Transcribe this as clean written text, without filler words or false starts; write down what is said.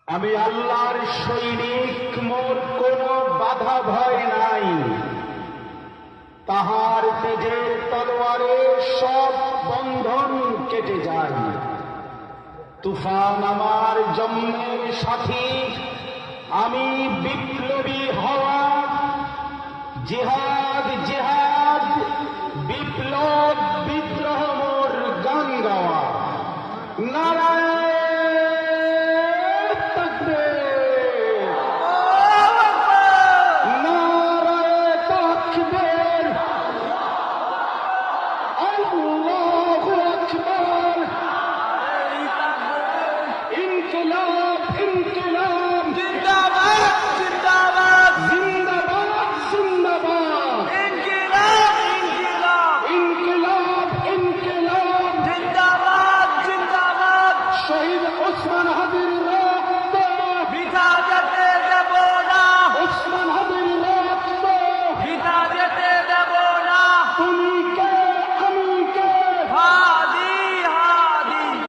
আমি আল্লাহর সৈনিক, মোর কোনো বাধা ভয় নাই। তাহার তেজের তলোয়ারে সব বন্ধন কেটে যায়। তুফান আমার জন্মের সাথী, আমি বিপ্লবী হওয়া। জিহাদ জিহাদ, বিপ্লব